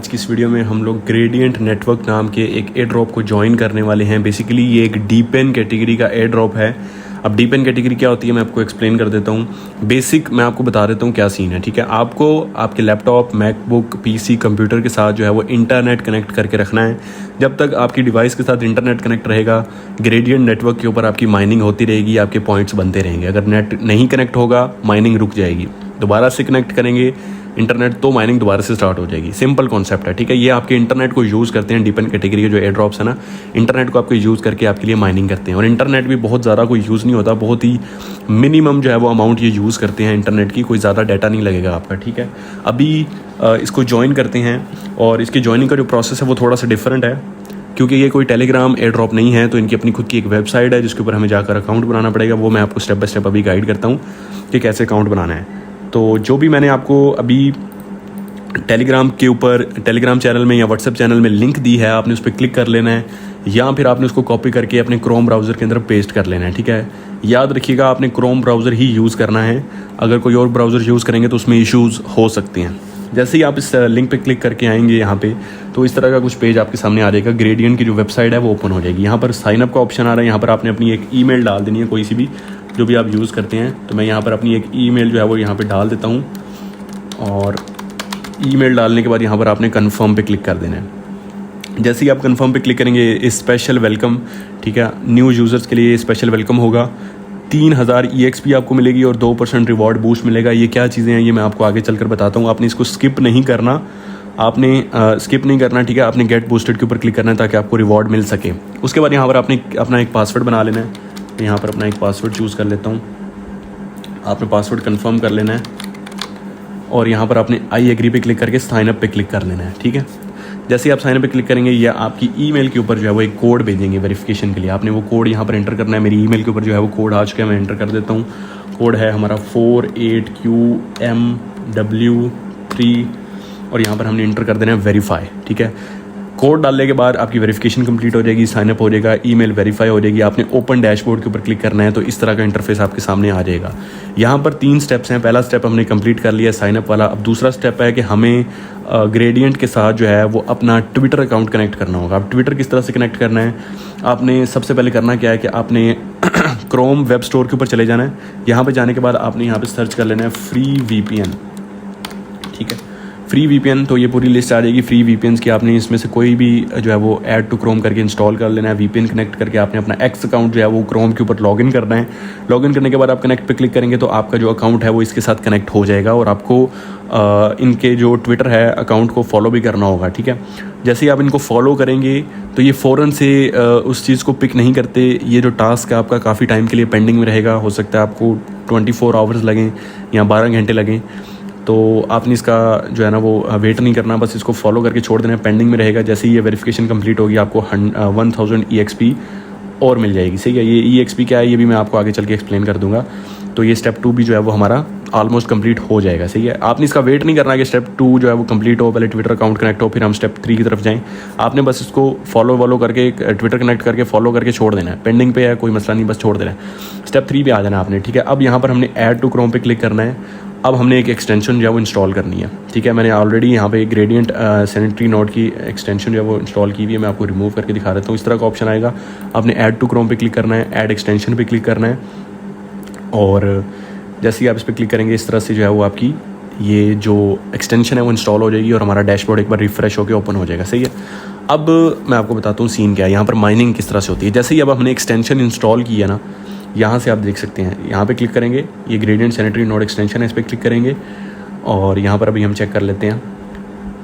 आज की इस वीडियो में हम लोग ग्रेडियंट नेटवर्क नाम के एक एयर ड्रॉप को ज्वाइन करने वाले हैं। बेसिकली ये एक डीपेन कैटेगरी का एयर ड्रॉप है। अब डीपेन कैटेगरी क्या होती है मैं आपको एक्सप्लेन कर देता हूँ। बेसिक मैं आपको बता देता हूँ क्या सीन है, ठीक है। आपको आपके लैपटॉप, मैकबुक, पीसी, कंप्यूटर के साथ जो है वो इंटरनेट कनेक्ट करके रखना है। जब तक आपकी डिवाइस के साथ इंटरनेट कनेक्ट रहेगा, ग्रेडियंट नेटवर्क के ऊपर आपकी माइनिंग होती रहेगी, आपके पॉइंट्स बनते रहेंगे। अगर नेट नहीं कनेक्ट होगा, माइनिंग रुक जाएगी। दोबारा से कनेक्ट करेंगे इंटरनेट तो माइनिंग दोबारा से स्टार्ट हो जाएगी। सिंपल कॉन्सेप्ट है, ठीक है। ये आपके इंटरनेट को यूज़ करते हैं। डिपेंड कैटेगरी के जो एयर ड्रॉप्स है ना, इंटरनेट को आपको यूज़ करके आपके लिए माइनिंग करते हैं। और इंटरनेट भी बहुत ज़्यादा कोई यूज़ नहीं होता, बहुत ही मिनिमम जो है वो अमाउंट ये यूज़ करते हैं इंटरनेट की। कोई ज़्यादा डाटा नहीं लगेगा आपका, ठीक है। अभी इसको ज्वाइन करते हैं और इसकी ज्वाइनिंग का जो प्रोसेस है वो थोड़ा सा डिफरेंट है, क्योंकि ये कोई टेलीग्राम एयर ड्रॉप नहीं है। तो इनकी अपनी खुद की एक वेबसाइट है जिसके ऊपर हमें जाकर अकाउंट बनाना पड़ेगा। वो मैं आपको स्टेप बाय स्टेप अभी गाइड करता हूँ कि कैसे अकाउंट बनाना है। तो जो भी मैंने आपको अभी टेलीग्राम के ऊपर, टेलीग्राम चैनल में या व्हाट्सएप चैनल में लिंक दी है, आपने उस पर क्लिक कर लेना है या फिर आपने उसको कॉपी करके अपने क्रोम ब्राउज़र के अंदर पेस्ट कर लेना है, ठीक है। याद रखिएगा आपने क्रोम ब्राउज़र ही यूज़ करना है। अगर कोई और ब्राउज़र यूज़ करेंगे तो उसमें इश्यूज़ हो सकते हैं। जैसे ही आप इस लिंक पे क्लिक करके आएंगे यहाँ पे, तो इस तरह का कुछ पेज आपके सामने आ जाएगा। ग्रेडियंट की जो वेबसाइट है वो ओपन हो जाएगी। यहाँ पर साइनअप का ऑप्शन आ रहा है। यहाँ पर आपने अपनी एक ईमेल डाल देनी है, कोई सी भी जो भी आप यूज़ करते हैं। तो मैं यहाँ पर अपनी एक ईमेल जो है वो यहाँ पर डाल देता हूँ और ईमेल डालने के बाद यहाँ पर आपने कन्फर्म पे क्लिक कर देना है। जैसे ही आप कन्फर्म पे क्लिक करेंगे, स्पेशल वेलकम, ठीक है, न्यू यूज़र्स के लिए स्पेशल वेलकम होगा। 3000 EXP आपको मिलेगी और 2% रिवॉर्ड बूस्ट मिलेगा। ये क्या चीज़ें हैं ये मैं आपको आगे चलकर बताता हूँ। आपने इसको स्किप नहीं करना, स्किप नहीं करना, ठीक है। आपने गेट बूस्टेड के ऊपर क्लिक करना है ताकि आपको रिवॉर्ड मिल सके। उसके बाद यहाँ पर आपने अपना एक पासवर्ड बना लेना है। तो यहाँ पर अपना एक पासवर्ड चूज़ कर लेता हूँ। आपने पासवर्ड कन्फर्म कर लेना है और यहाँ पर आपने आई एग्री पे क्लिक करके साइन अप पे क्लिक कर लेना है, ठीक है। जैसे ही आप साइन अप पे क्लिक करेंगे, या आपकी ईमेल के ऊपर जो है वो एक कोड भेजेंगे वेरिफिकेशन के लिए। आपने वो कोड यहाँ पर एंटर करना है। मेरी ईमेल के ऊपर जो है वो कोड आ चुका है, मैं एंटर कर देता हूँ। कोड है हमारा 48QMW3 और यहाँ पर हमने एंटर कर देना है वेरीफाई, ठीक है। कोड डालने के बाद आपकी वेरिफिकेशन कंप्लीट हो जाएगी, साइनअप हो जाएगा, ईमेल वेरीफाई हो जाएगी। आपने ओपन डैशबोर्ड के ऊपर क्लिक करना है तो इस तरह का इंटरफेस आपके सामने आ जाएगा। यहाँ पर 3 स्टेप्स हैं। पहला स्टेप हमने कंप्लीट कर लिया साइनअप वाला। अब दूसरा स्टेप है कि हमें ग्रेडियंट के साथ जो है वो अपना ट्विटर अकाउंट कनेक्ट करना होगा। अब ट्विटर किस तरह से कनेक्ट करना है, आपने सबसे पहले करना क्या है कि आपने क्रोम वेब स्टोर के ऊपर चले जाना है। यहाँ पर जाने के बाद आपने यहाँ पर सर्च कर लेना है फ्री VPN, ठीक है। फ्री VPN, तो ये पूरी लिस्ट आ जाएगी फ्री VPNs की। आपने इसमें से कोई भी जो है वो ऐड टू क्रोम करके इंस्टॉल कर लेना है। VPN कनेक्ट करके आपने अपना X अकाउंट जो है वो क्रोम के ऊपर लॉगिन करना है। लॉगिन करने के बाद आप कनेक्ट पे क्लिक करेंगे तो आपका जो अकाउंट है वो इसके साथ कनेक्ट हो जाएगा और आपको इनके जो ट्विटर है अकाउंट को फॉलो भी करना होगा, ठीक है। जैसे ही आप इनको फॉलो करेंगे तो ये फ़ौरन से उस चीज़ को पिक नहीं करते। ये जो टास्क है आपका काफ़ी टाइम के लिए पेंडिंग में रहेगा। हो सकता है आपको 24 आवर्स लगें या 12 घंटे लगें। तो आपने इसका जो है ना वो वेट नहीं करना, बस इसको फॉलो करके छोड़ देना है, पेंडिंग में रहेगा। जैसे ही ये वेरिफिकेशन कंप्लीट होगी आपको 1000 EXP और मिल जाएगी, सही है। ये EXP क्या है ये भी मैं आपको आगे चल के एक्सप्लेन कर दूंगा। तो ये स्टेप 2 भी जो है वो हमारा ऑलमोस्ट कंप्लीट हो जाएगा, सही है। आपने इसका वेट नहीं करना कि स्टेप 2 जो है वो कंप्लीट हो, पहले ट्विटर अकाउंट कनेक्ट हो, फिर हम स्टेप 3 की तरफ जाएं। आपने बस इसको फॉलो करके ट्विटर कनेक्ट करके फॉलो करके छोड़ देना है। पेंडिंग पे है कोई मसला नहीं, बस छोड़ देना है। स्टेप 3 पे आ जाना आपने, ठीक है। अब यहाँ पर हमने ऐड टू क्रोम पे क्लिक करना है। अब हमने एक एक्सटेंशन जो है वो इंस्टॉल करनी है, ठीक है। मैंने ऑलरेडी यहाँ पे ग्रेडियंट सैनिटरी नोड की एक्सटेंशन जो है वो इंस्टॉल की हुई है। मैं आपको रिमूव करके दिखा देता हूँ। इस तरह का ऑप्शन आएगा। आपने ऐड टू क्रोम पे क्लिक करना है, ऐड एक्सटेंशन पे क्लिक करना है और जैसे ही आप इस पर क्लिक करेंगे इस तरह से जो है वो आपकी ये जो एक्सटेंशन है वो इंस्टॉल हो जाएगी और हमारा डैशबोर्ड एक बार रिफ्रेश होकर ओपन हो जाएगा, सही है। अब मैं आपको बताता हूँ सीन क्या है। यहाँ पर माइनिंग किस तरह से होती है। जैसे ही अब हमने एक्सटेंशन इंस्टॉल की है ना, यहाँ से आप देख सकते हैं, यहाँ पे क्लिक करेंगे, ये ग्रेडियंट सैनिटरी नोड एक्सटेंशन है, इस पर क्लिक करेंगे और यहाँ पर अभी हम चेक कर लेते हैं।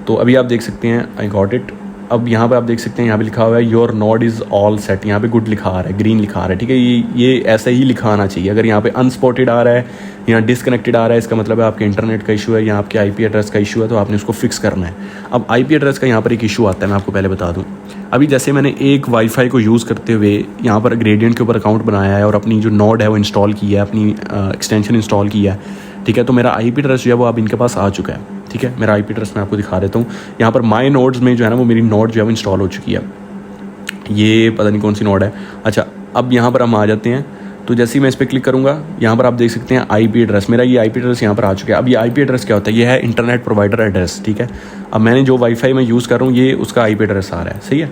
तो अभी आप देख सकते हैं आई गॉट इट। अब यहाँ पे आप देख सकते हैं, यहाँ पे लिखा हुआ है your node is all set. यहाँ पे गुड लिखा आ रहा है, ग्रीन लिखा आ रहा है, ठीक है। ये ऐसा ही लिखा आना चाहिए। अगर यहाँ पे अनस्पॉटेड आ रहा है या डिसकनेक्टेड आ रहा है, इसका मतलब है आपके इंटरनेट का इशू है या आपके IP एड्रेस का इशू है, तो आपने उसको फिक्स करना है। अब IP एड्रेस का यहाँ पर एक इशू आता है, मैं आपको पहले बता दूँ। अभी जैसे मैंने एक वाईफाई को यूज़ करते हुए यहाँ पर ग्रेडियंट के ऊपर अकाउंट बनाया है और अपनी जो नोड है वो इंस्टॉल की है, अपनी एक्सटेंशन इंस्टॉल की है, ठीक है। तो मेरा IP एड्रेस जो है वो अब इनके पास आ चुका है, ठीक है। मेरा IP एड्रेस मैं आपको दिखा देता हूँ। यहाँ पर माई नोड्स में जो है ना वो मेरी नोड जो है वो इंस्टॉल हो चुकी है। ये पता नहीं कौन सी नोड है। अच्छा, अब यहाँ पर हम आ जाते हैं। तो जैसे ही मैं इस पर क्लिक करूँगा, यहाँ पर आप देख सकते हैं IP एड्रेस, मेरा ये IP एड्रेस यहाँ पर आ चुका है। अब ये IP एड्रेस क्या होता है, ये है इंटरनेट प्रोवाइडर एड्रेस, ठीक है। अब मैंने जो वाईफाई में यूज़ कर रहा हूँ ये उसका IP एड्रेस आ रहा है, सही है।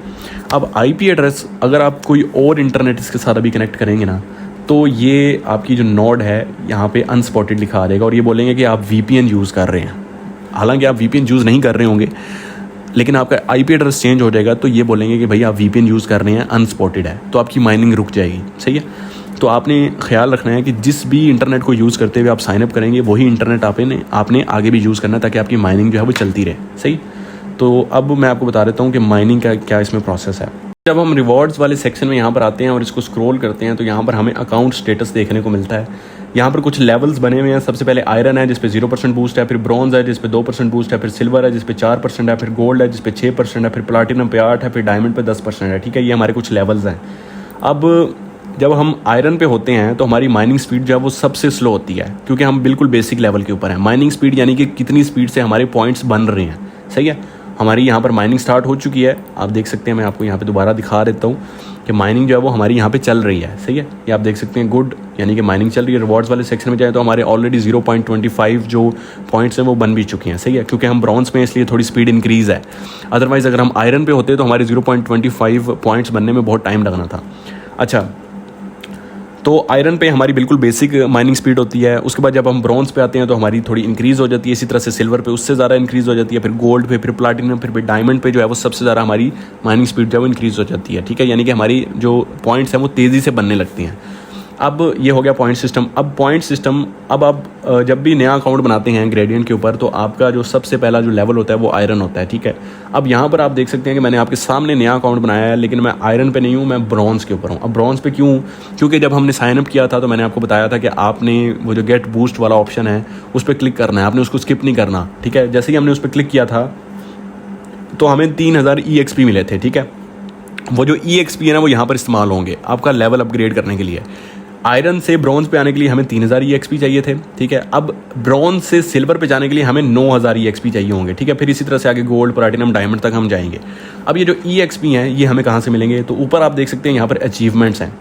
अब IP एड्रेस अगर आप कोई और इंटरनेट इसके साथ अभी कनेक्ट करेंगे ना, तो ये आपकी जो नोड है यहाँ पे अनस्पॉटेड लिखा आ जाएगा और ये बोलेंगे कि आप VPN यूज़ कर रहे हैं। हालांकि आप VPN यूज़ नहीं कर रहे होंगे, लेकिन आपका IP एड्रेस चेंज हो जाएगा तो ये बोलेंगे कि भाई आप VPN यूज़ कर रहे हैं, अनस्पॉटेड है, तो आपकी माइनिंग रुक जाएगी, सही है। तो आपने ख्याल रखना है कि जिस भी इंटरनेट को यूज़ करते हुए आप साइनअप करेंगे वही इंटरनेट आपने आगे भी यूज़ करना है ताकि आपकी माइनिंग जो है वो चलती रहे, सही। तो अब मैं आपको बता देता हूँ कि माइनिंग का क्या इसमें प्रोसेस है। जब हम रिवॉर्ड्स वाले सेक्शन में यहाँ पर आते हैं और इसको स्क्रॉल करते हैं तो यहाँ पर हमें अकाउंट स्टेटस देखने को मिलता है। यहाँ पर कुछ लेवल्स बने हुए हैं। सबसे पहले आयरन है जिस पे 0% बूस्ट है, फिर ब्रॉन्ज है जिस पे 2% बूस्ट है, फिर सिल्वर है जिस पे 4% है, फिर गोल्ड है जिस पे 6% है, फिर प्लाटिनम पे 8 है, फिर डायमंड पे 10% है, ठीक है। ये हमारे कुछ लेवल्स हैं। अब जब हम आयरन पे होते हैं तो हमारी माइनिंग स्पीड जो है वो सबसे स्लो होती है क्योंकि हम बिल्कुल बेसिक लेवल के ऊपर हैं। माइनिंग स्पीड यानी कि कितनी स्पीड से हमारे पॉइंट्स बन रहे हैं, सही है। हमारी यहाँ पर माइनिंग स्टार्ट हो चुकी है, आप देख सकते हैं। मैं आपको यहाँ पे दोबारा दिखा देता हूँ कि माइनिंग जो है वो हमारी यहाँ पे चल रही है, सही है। ये आप देख सकते हैं, गुड, यानी कि माइनिंग चल रही है। रिवॉर्ड्स वाले सेक्शन में जाए तो हमारे ऑलरेडी 0.25 जो पॉइंट्स हैं वो बन भी चुकी हैं, सही है, क्योंकि हम ब्रॉन्ज में इसलिए थोड़ी स्पीड इंक्रीज़ है। अदरवाइज़ अगर हम आयरन पे होते तो हमारे 0.25 पॉइंट्स बनने में बहुत टाइम लगना था। अच्छा, तो आयरन पे हमारी बिल्कुल बेसिक माइनिंग स्पीड होती है। उसके बाद जब हम ब्रॉन्ज पे आते हैं तो हमारी थोड़ी इंक्रीज़ हो जाती है। इसी तरह से सिल्वर पे उससे ज़्यादा इंक्रीज़ हो जाती है, फिर गोल्ड पे, फिर प्लाटिनम, फिर डायमंड पे जो है वो सबसे ज़्यादा हमारी माइनिंग स्पीड जो है वो इंक्रीज़ हो जाती है, ठीक है। यानी कि हमारी जो पॉइंट्स हैं वो तेज़ी से बनने लगती हैं। अब ये हो गया पॉइंट सिस्टम। अब पॉइंट सिस्टम, अब आप जब भी नया अकाउंट बनाते हैं ग्रेडियंट के ऊपर तो आपका जो सबसे पहला जो लेवल होता है वो आयरन होता है, ठीक है। अब यहाँ पर आप देख सकते हैं कि मैंने आपके सामने नया अकाउंट बनाया है, लेकिन मैं आयरन पे नहीं हूँ, मैं ब्रॉन्ज के ऊपर हूँ। अब ब्रॉन्ज पे क्यों? क्योंकि जब हमने साइन अप किया था तो मैंने आपको बताया था कि आपने वो जो गेट बूस्ट वाला ऑप्शन है उस पर क्लिक करना है, आपने उसको स्किप नहीं करना, ठीक है। जैसे ही हमने उस पर क्लिक किया था तो हमें 3000 EXP मिले थे, ठीक है। वो जो EXP है ना वो यहाँ पर इस्तेमाल होंगे आपका लेवल अपग्रेड करने के लिए। आयरन से ब्रॉन्ज पे आने के लिए हमें 3000 EXP चाहिए थे, ठीक है। अब ब्रॉन्ज से सिल्वर पे जाने के लिए हमें 9000 EXP चाहिए होंगे, ठीक है। फिर इसी तरह से आगे गोल्ड, प्लैटिनम, डायमंड तक हम जाएंगे। अब ये जो EXP हैं ये हमें कहाँ से मिलेंगे? तो ऊपर आप देख सकते हैं यहाँ पर अचीवमेंट्स हैं।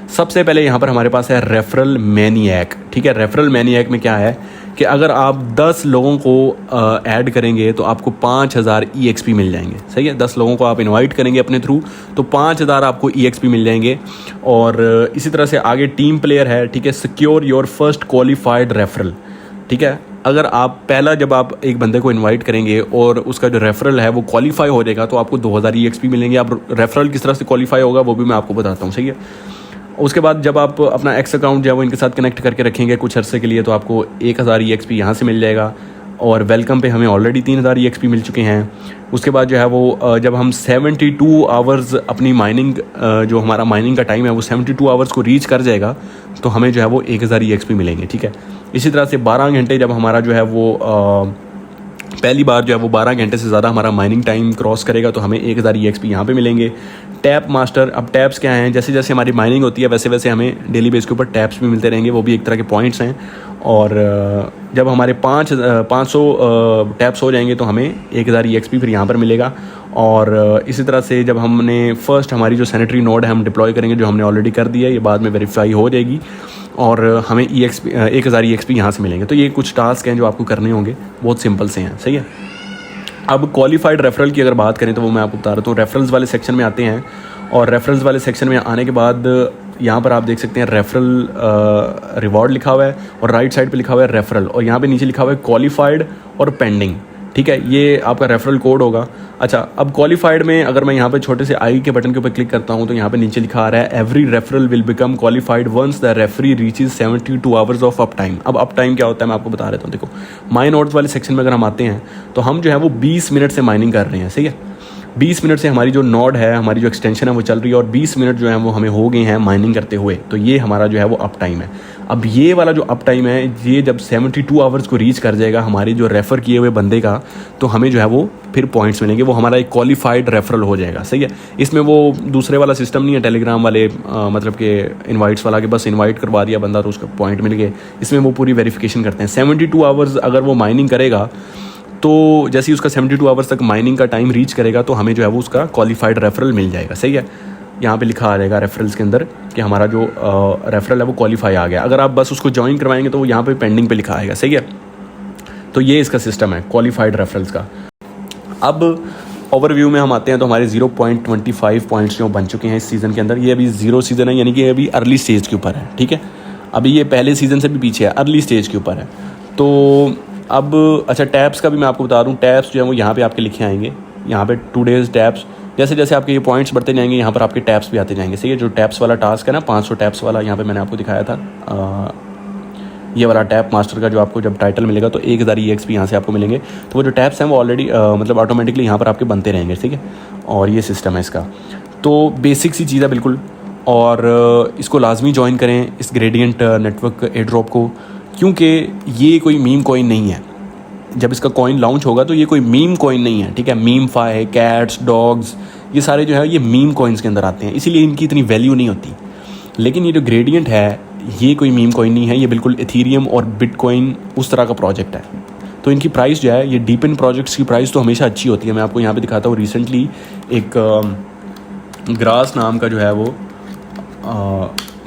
सबसे पहले यहाँ पर हमारे पास है रेफरल मैनिएक, ठीक है। रेफरल मैनिएक में क्या है कि अगर आप 10 लोगों को ऐड करेंगे तो आपको 5000 EXP मिल जाएंगे, सही है। 10 लोगों को आप इनवाइट करेंगे अपने थ्रू तो 5000 आपको EXP मिल जाएंगे। और इसी तरह से आगे टीम प्लेयर है, ठीक है। Secure your first qualified referral, ठीक है। अगर आप पहला जब आप एक बंदे को इनवाइट करेंगे और उसका जो रेफरल है वो क्वालिफाई हो जाएगा तो आपको 2000 EXP मिलेंगे। अब रेफरल किस तरह से क्वालिफाई होगा वो भी मैं आपको बताता हूँ, सही है। उसके बाद जब आप अपना एक्स अकाउंट जो है वो इनके साथ कनेक्ट करके रखेंगे कुछ अरसे के लिए तो आपको 1000 EXP यहाँ से मिल जाएगा। और वेलकम पे हमें ऑलरेडी 3000 EXP मिल चुके हैं। उसके बाद जो है वो जब हम 72 आवर्स अपनी माइनिंग जो हमारा माइनिंग का टाइम है वो 72 आवर्स को रीच कर जाएगा तो हमें जो है वो 1000 EXP मिलेंगे, ठीक है। इसी तरह से 12 घंटे जब हमारा जो है वो पहली बार जो है वो 12 घंटे से ज़्यादा हमारा माइनिंग टाइम क्रॉस करेगा तो हमें 1000 EXP यहाँ पे मिलेंगे। टैप मास्टर, अब टैप्स क्या हैं? जैसे जैसे हमारी माइनिंग होती है वैसे वैसे हमें डेली बेस के ऊपर टैप्स भी मिलते रहेंगे, वो भी एक तरह के पॉइंट्स हैं। और जब हमारे 500 टैप्स हो जाएंगे तो हमें 1000 EXP फिर यहाँ पर मिलेगा। और इसी तरह से जब हमने फर्स्ट हमारी जो सैनिटरी नोड है हम डिप्लॉय करेंगे, जो हमने ऑलरेडी कर दिया है, ये बाद में वेरीफाई हो जाएगी और हमें 1000 EXP यहाँ से मिलेंगे। तो ये कुछ टास्क हैं जो आपको करने होंगे, बहुत सिंपल से हैं, सही है। अब क्वालिफाइड रेफरल की अगर बात करें तो वो मैं आपको बता रहा हूँ। रेफरल्स वाले सेक्शन में आते हैं और रेफरल्स वाले सेक्शन में आने के बाद यहाँ पर आप देख सकते हैं रेफरल रिवॉर्ड लिखा हुआ है और राइट साइड पे लिखा हुआ है रेफरल और यहाँ पे नीचे लिखा हुआ है क्वालिफाइड और पेंडिंग, ठीक है। ये आपका रेफरल कोड होगा। अच्छा, अब क्वालिफाइड में अगर मैं यहाँ पे छोटे से आई के बटन के ऊपर क्लिक करता हूँ तो यहाँ पे नीचे लिखा आ रहा है every referral will become qualified once the referee reaches 72 hours of up time. अब अप टाइम क्या होता है मैं आपको बता देता हूँ। देखो, माइन नोड्स वाले सेक्शन में अगर हम आते हैं तो हम जो है वो 20 मिनट से माइनिंग कर रहे हैं, सही है। 20 मिनट से हमारी जो नोड है, हमारी जो एक्सटेंशन है वो चल रही है और 20 मिनट जो है वो हमें हो गए हैं माइनिंग करते हुए। तो ये हमारा जो है वो अप टाइम है। अब ये वाला जो अप टाइम है ये जब 72 आवर्स को रीच कर जाएगा हमारी जो रेफ़र किए हुए बंदे का तो हमें जो है वो फिर पॉइंट्स मिलेंगे, वो हमारा एक क्वालिफाइड रेफरल हो जाएगा, सही है। इसमें वो दूसरे वाला सिस्टम नहीं है टेलीग्राम वाले मतलब कि इनवाइट्स वाला कि बस इनवाइट करवा दिया बंदा तो उसका पॉइंट मिल गए। इसमें वो पूरी वेरिफिकेशन करते हैं। 72 आवर्स अगर वो माइनिंग करेगा तो जैसे ही उसका 72 आवर्स तक माइनिंग का टाइम रीच करेगा तो हमें जो है वो उसका क्वालिफाइड रेफरल मिल जाएगा, सही है। यहाँ पे लिखा आ जाएगा रेफरल्स के अंदर कि हमारा जो रेफरल है वो क्वालिफाई आ गया। अगर आप बस उसको ज्वाइन करवाएंगे तो वो यहाँ पे पेंडिंग पे लिखा आएगा, सही है। तो ये इसका सिस्टम है क्वालिफाइड रेफरल्स का। अब ओवरव्यू में हम आते हैं तो हमारे 0.25 पॉइंट्स जो बन चुके हैं इस सीज़न के अंदर। ये अभी 0 सीज़न है, यानी कि अभी अर्ली स्टेज के ऊपर है, ठीक है। अभी ये पहले सीज़न से भी पीछे है, अर्ली स्टेज के ऊपर है। तो अब अच्छा, टैब्स का भी मैं आपको बता दूं, टैब्स जो है वो यहाँ पे आपके लिखे आएंगे, यहाँ पे 2 डेज़ टैब्स। जैसे जैसे आपके ये पॉइंट्स बढ़ते जाएंगे यहाँ पर आपके टैब्स भी आते जाएंगे, सही है। जो टैब्स वाला टास्क है ना, 500 टैब्स वाला, यहाँ पे मैंने आपको दिखाया था, ये वाला टैप मास्टर का जो आपको जब टाइटल मिलेगा तो 1000 EXP यहाँ से आपको मिलेंगे। तो वो जो टैप्स हैं वो ऑलरेडी मतलब ऑटोमेटिकली यहाँ पर आपके बनते रहेंगे, ठीक है। और ये सिस्टम है इसका, तो बेसिक सी चीज़ है बिल्कुल। और इसको लाजमी ज्वाइन करें इस ग्रेडियंट नेटवर्क एयर ड्रॉप को, क्योंकि ये कोई मीम कॉइन नहीं है। जब इसका कॉइन लॉन्च होगा तो ये कोई मीम कॉइन नहीं है, ठीक है। मीम फाई, कैट्स, डॉग्स, ये सारे जो है ये मीम कॉइन्स के अंदर आते हैं, इसीलिए इनकी इतनी वैल्यू नहीं होती। लेकिन ये जो ग्रेडियंट है ये कोई मीम कॉइन नहीं है, ये बिल्कुल इथीरियम और बिटकॉइन उस तरह का प्रोजेक्ट है। तो इनकी प्राइस जो है, ये डीपिन प्रोजेक्ट्स की प्राइस तो हमेशा अच्छी होती है। मैं आपको यहाँ पे दिखाता हूँ, रिसेंटली एक ग्रास नाम का जो है वो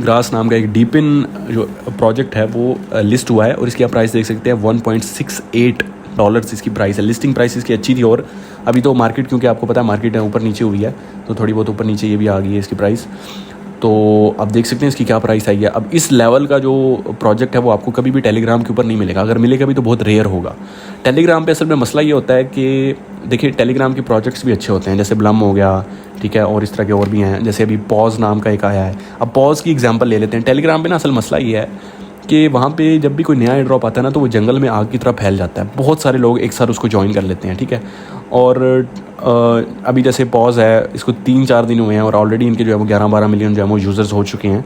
ग्रास नाम का एक डीपिन जो प्रोजेक्ट है वो लिस्ट हुआ है, और इसकी आप प्राइस देख सकते हैं $1.68 इसकी प्राइस है। लिस्टिंग प्राइस इसकी अच्छी थी, और अभी तो मार्केट, क्योंकि आपको पता है मार्केट ऊपर नीचे हुई है, तो थोड़ी बहुत ऊपर नीचे ये भी आ गई है इसकी प्राइस। तो आप देख सकते हैं इसकी क्या प्राइस आई है। अब इस लेवल का जो प्रोजेक्ट है वो आपको कभी भी टेलीग्राम के ऊपर नहीं मिलेगा, अगर मिलेगा भी तो बहुत रेयर होगा। टेलीग्राम पे असल में मसला ये होता है कि देखिए, टेलीग्राम के प्रोजेक्ट्स भी अच्छे होते हैं, जैसे ब्लम हो गया, ठीक है, और इस तरह के और भी हैं, जैसे अभी पॉज नाम का एक आया है। अब पॉज की एग्जांपल ले लेते हैं। टेलीग्राम पे ना असल मसला ये है कि वहाँ पे जब भी कोई नया एयर ड्रॉप आता है ना, तो वो जंगल में आग की तरह फैल जाता है, बहुत सारे लोग एक साथ उसको ज्वाइन कर लेते हैं, ठीक है। और अभी जैसे पॉज है, इसको 3-4 दिन हुए हैं और ऑलरेडी इनके जो है वो 11-12 मिलियन जो है वो यूज़र्स हो चुके हैं।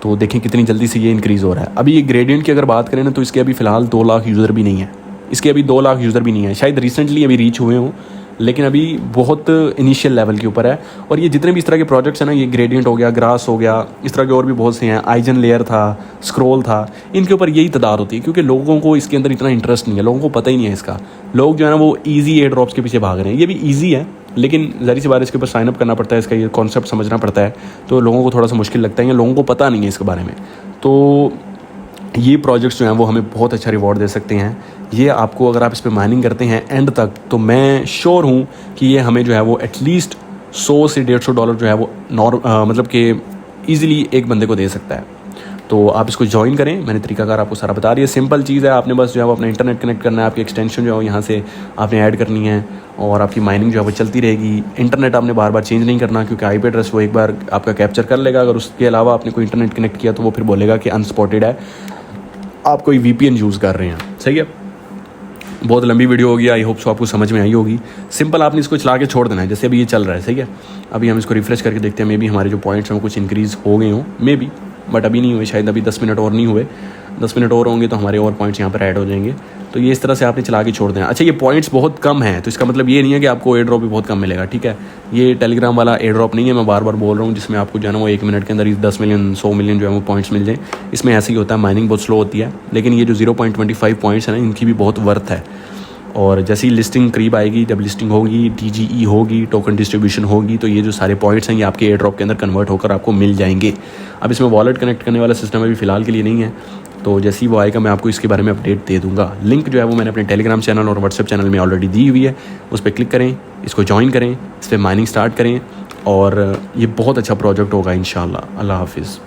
तो देखें कितनी जल्दी से ये इंक्रीज़ हो रहा है। अभी ये ग्रेडियंट की अगर बात करें ना, तो इसके अभी फ़िलहाल 2 लाख यूज़र भी नहीं है, इसके अभी 2 लाख यूज़र भी नहीं है, शायद रिसेंटली अभी रीच हुए हों, लेकिन अभी बहुत इनिशियल लेवल के ऊपर है। और ये जितने भी इस तरह के प्रोजेक्ट्स हैं ना, ये ग्रेडियंट हो गया, ग्रास हो गया, इस तरह के और भी बहुत से हैं, आइजन लेयर था, स्क्रॉल था, इनके ऊपर यही तादाद होती है, क्योंकि लोगों को इसके अंदर इतना इंटरेस्ट नहीं है, लोगों को पता ही नहीं है इसका। लोग जो है ना वो ईजी एयर ड्रॉप्स के पीछे भाग रहे हैं। ये भी ईजी है, लेकिन ज़ाहिर सी बात है इसके ऊपर साइनअप करना पड़ता है, इसका ये कॉन्सेप्ट समझना पड़ता है, तो लोगों को थोड़ा सा मुश्किल लगता है, या लोगों को पता नहीं है इसके बारे में। तो ये प्रोजेक्ट्स जो हैं वो हमें बहुत अच्छा रिवॉर्ड दे सकते हैं। ये आपको, अगर आप इस पर माइनिंग करते हैं एंड तक, तो मैं श्योर हूँ कि ये हमें जो है वो एटलीस्ट $100 से $150 जो है वो मतलब कि ईज़िली एक बंदे को दे सकता है। तो आप इसको ज्वाइन करें, मैंने तरीकाकार आपको सारा बता दिया। सिंपल चीज़ है, आपने बस जो है वो अपना इंटरनेट कनेक्ट करना है, आपकी एक्सटेंशन जो है वो यहाँ से आपने ऐड करनी है, और आपकी माइनिंग जो है वो चलती रहेगी। इंटरनेट आपने बार बार चेंज नहीं करना, क्योंकि IP एड्रेस वो एक बार आपका कैप्चर कर लेगा। अगर उसके अलावा आपने कोई इंटरनेट कनेक्ट किया तो वो फिर बोलेगा कि अनस्पॉटेड है, आप कोई VPN यूज़ कर रहे हैं, सही है। बहुत लंबी वीडियो होगी, आई होप सो आपको समझ में आई होगी। सिंपल आपने इसको चला के छोड़ देना है, जैसे अभी ये चल रहा है, सही है। अभी हम इसको रिफ्रेश करके देखते हैं, मे बी हमारे जो पॉइंट्स हैं वो कुछ इंक्रीज़ हो गए हों, मे बी, बट अभी नहीं हुए, शायद अभी 10 मिनट और नहीं हुए। 10 मिनट और होंगे तो हमारे और पॉइंट्स यहाँ पर ऐड हो जाएंगे। तो ये इस तरह से आपने चला के छोड़ देना। अच्छा, ये पॉइंट्स बहुत कम हैं, तो इसका मतलब ये नहीं है कि आपको एयर ड्रॉप भी बहुत कम मिलेगा, ठीक है। ये टेलीग्राम वाला एयर ड्रॉप नहीं है, मैं बार बार बोल रहा हूँ, जिसमें आपको जो है ना वो 1 मिनट के अंदर ही 10 मिलियन 100 मिलियन जो है वो पॉइंट्स मिल जाए। इसमें ऐसे ही होता है, माइनिंग बहुत स्लो होती है, लेकिन ये जो 0.25 पॉइंट्स है ना, इनकी भी बहुत वर्थ है। और जैसे ही लिस्टिंग करीब आएगी, जब लिस्टिंग होगी, TGE होगी, टोकन डिस्ट्रीब्यूशन होगी, तो ये जो सारे पॉइंट्स हैं ये आपके एयर ड्रॉप के अंदर कन्वर्ट होकर आपको मिल जाएंगे। अब इसमें वॉलेट कनेक्ट करने वाला सिस्टम अभी फ़िलहाल के लिए नहीं है, तो जैसे ही वो आएगा मैं आपको इसके बारे में अपडेट दे दूंगा। लिंक जो है वो मैंने अपने टेलीग्राम चैनल और व्हाट्सएप चैनल में ऑलरेडी दी हुई है, उस पर क्लिक करें, इसको ज्वाइन करें, इस पर माइनिंग स्टार्ट करें, और ये बहुत अच्छा प्रोजेक्ट होगा इंशाल्लाह। अल्लाह हाफिज़।